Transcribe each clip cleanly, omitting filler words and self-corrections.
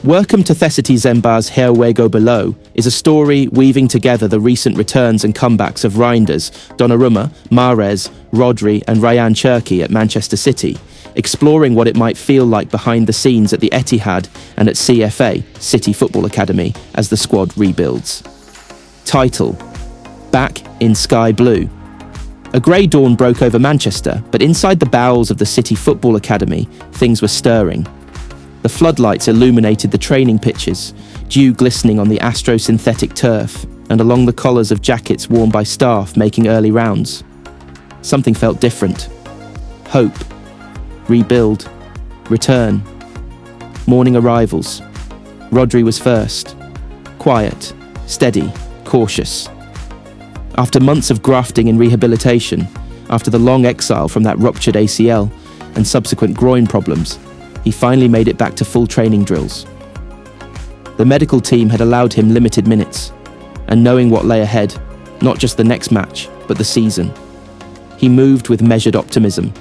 Welcome to Thecityzenbase Here We Go Below is a story weaving together the recent returns and comebacks of Reinders, Donnarumma, Mahrez, Rodri and Ryan Cherki at Manchester City, exploring what it might feel like behind the scenes at the Etihad and at CFA, City Football Academy, as the squad rebuilds. Title: Back in Sky Blue. A grey dawn broke over Manchester, but inside the bowels of the City Football Academy, things were stirring. The floodlights illuminated the training pitches, dew glistening on the astro-synthetic turf and along the collars of jackets worn by staff making early rounds. Something felt different. Hope. Rebuild. Return. Morning arrivals. Rodri was first. Quiet. Steady. Cautious. After months of grafting and rehabilitation, after the long exile from that ruptured ACL and subsequent groin problems, he finally made it back to full training drills. The medical team had allowed him limited minutes, and knowing what lay ahead, not just the next match, but the season, he moved with measured optimism.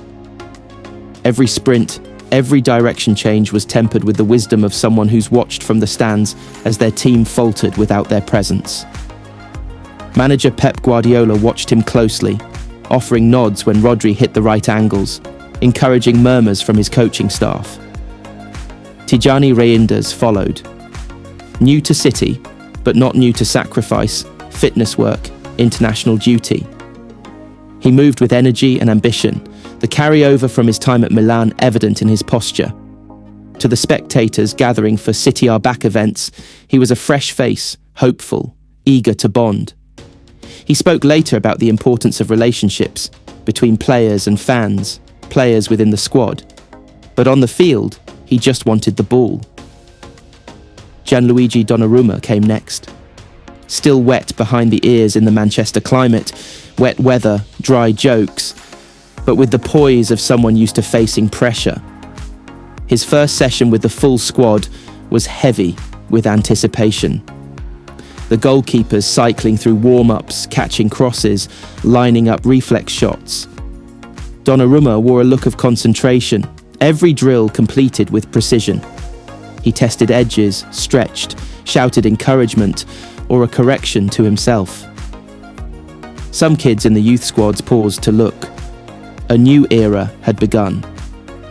Every sprint, every direction change was tempered with the wisdom of someone who's watched from the stands as their team faltered without their presence. Manager Pep Guardiola watched him closely, offering nods when Rodri hit the right angles, encouraging murmurs from his coaching staff. Tijani Reinders followed. New to City, but not new to sacrifice, fitness work, international duty. He moved with energy and ambition, the carryover from his time at Milan evident in his posture. To the spectators gathering for City Are Back events, he was a fresh face, hopeful, eager to bond. He spoke later about the importance of relationships between players and fans, players within the squad. But on the field, he just wanted the ball. Gianluigi Donnarumma came next. Still wet behind the ears in the Manchester climate, wet weather, dry jokes, but with the poise of someone used to facing pressure. His first session with the full squad was heavy with anticipation. The goalkeepers cycling through warm-ups, catching crosses, lining up reflex shots. Donnarumma wore a look of concentration, every drill completed with precision. He tested edges, stretched, shouted encouragement, or a correction to himself. Some kids in the youth squads paused to look. A new era had begun.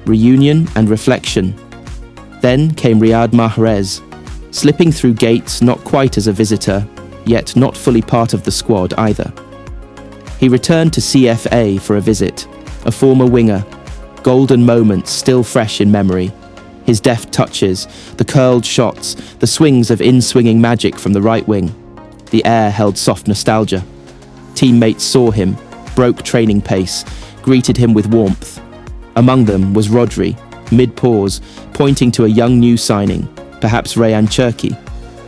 Reunion and reflection. Then came Riyad Mahrez, slipping through gates not quite as a visitor, yet not fully part of the squad either. He returned to CFA for a visit, a former winger, golden moments still fresh in memory. His deft touches, the curled shots, the swings of in-swinging magic from the right wing. The air held soft nostalgia. Teammates saw him, broke training pace, greeted him with warmth. Among them was Rodri, mid-pause, pointing to a young new signing, perhaps Ryan Cherki,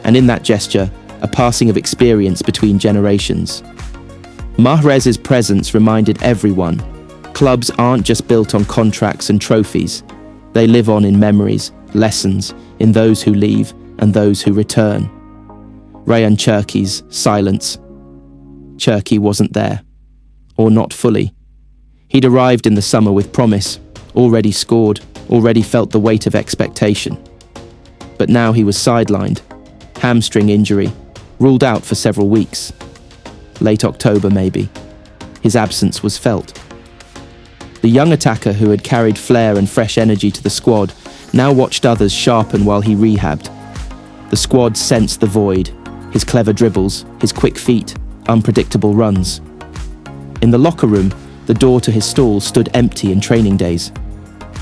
and in that gesture, a passing of experience between generations. Mahrez's presence reminded everyone, clubs aren't just built on contracts and trophies. They live on in memories, lessons, in those who leave and those who return. Ryan Cherki's silence. Cherki wasn't there, or not fully. He'd arrived in the summer with promise, already scored, already felt the weight of expectation. But now he was sidelined, hamstring injury, ruled out for several weeks. Late October maybe. His absence was felt. The young attacker who had carried flair and fresh energy to the squad now watched others sharpen while he rehabbed. The squad sensed the void, his clever dribbles, his quick feet, unpredictable runs. In the locker room, the door to his stall stood empty in training days.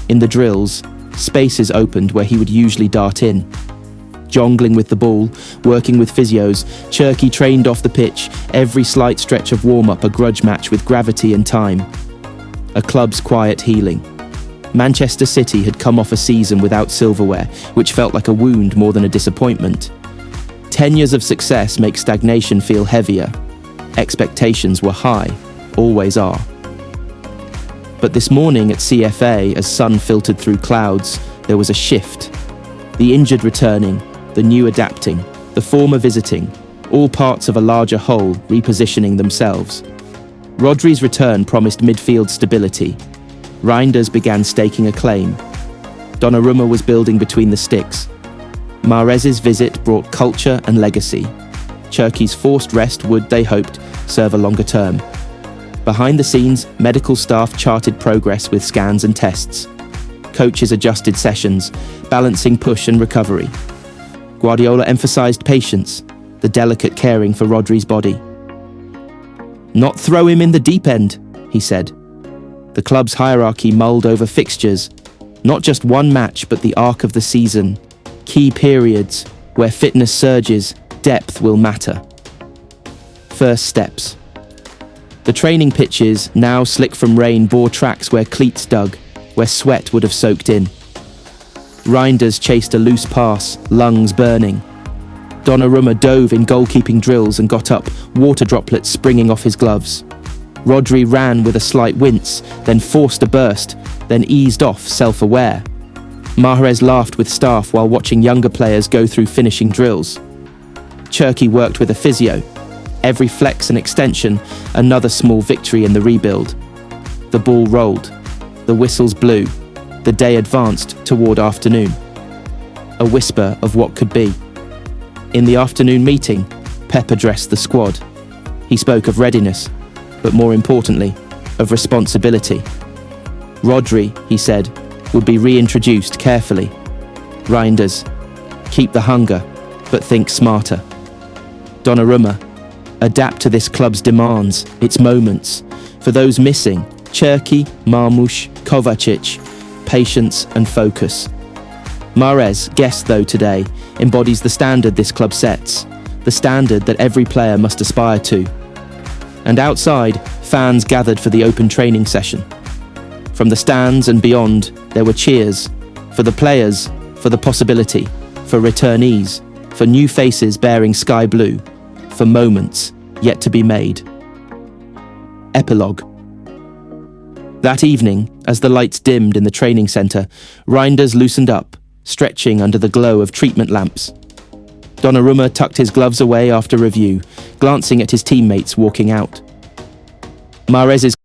In the drills, spaces opened where he would usually dart in. Jongling with the ball, working with physios, Cherki trained off the pitch, every slight stretch of warm-up a grudge match with gravity and time. A club's quiet healing. Manchester City had come off a season without silverware, which felt like a wound more than a disappointment. 10 years of success make stagnation feel heavier. Expectations were high, always are. But this morning at CFA, as sun filtered through clouds, there was a shift. The injured returning, the new adapting, the former visiting, all parts of a larger whole repositioning themselves. Rodri's return promised midfield stability. Reinders began staking a claim. Donnarumma was building between the sticks. Mahrez's visit brought culture and legacy. Turkey's forced rest would, they hoped, serve a longer term. Behind the scenes, medical staff charted progress with scans and tests. Coaches adjusted sessions, balancing push and recovery. Guardiola emphasized patience, the delicate caring for Rodri's body. "Not throw him in the deep end," he said. The club's hierarchy mulled over fixtures, not just one match but the arc of the season, key periods where fitness surges, depth will matter. First steps. The training pitches, now slick from rain, bore tracks where cleats dug, where sweat would have soaked in. Reinders chased a loose pass, lungs burning. Donnarumma dove in goalkeeping drills and got up, water droplets springing off his gloves. Rodri ran with a slight wince, then forced a burst, then eased off, self-aware. Mahrez laughed with staff while watching younger players go through finishing drills. Turkey worked with a physio. Every flex and extension, another small victory in the rebuild. The ball rolled. The whistles blew. The day advanced toward afternoon. A whisper of what could be. In the afternoon meeting, Pep addressed the squad. He spoke of readiness, but more importantly, of responsibility. Rodri, he said, would be reintroduced carefully. Reinders, keep the hunger, but think smarter. Donnarumma, adapt to this club's demands, its moments. For those missing, Cherki, Marmoush, Kovacic, patience and focus. Mahrez, guest though today, embodies the standard this club sets, the standard that every player must aspire to. And outside, fans gathered for the open training session. From the stands and beyond, there were cheers for the players, for the possibility, for returnees, for new faces bearing sky blue, for moments yet to be made. Epilogue. That evening, as the lights dimmed in the training centre, Reinders loosened up, stretching under the glow of treatment lamps. Donnarumma tucked his gloves away after review, glancing at his teammates walking out. Mahrez's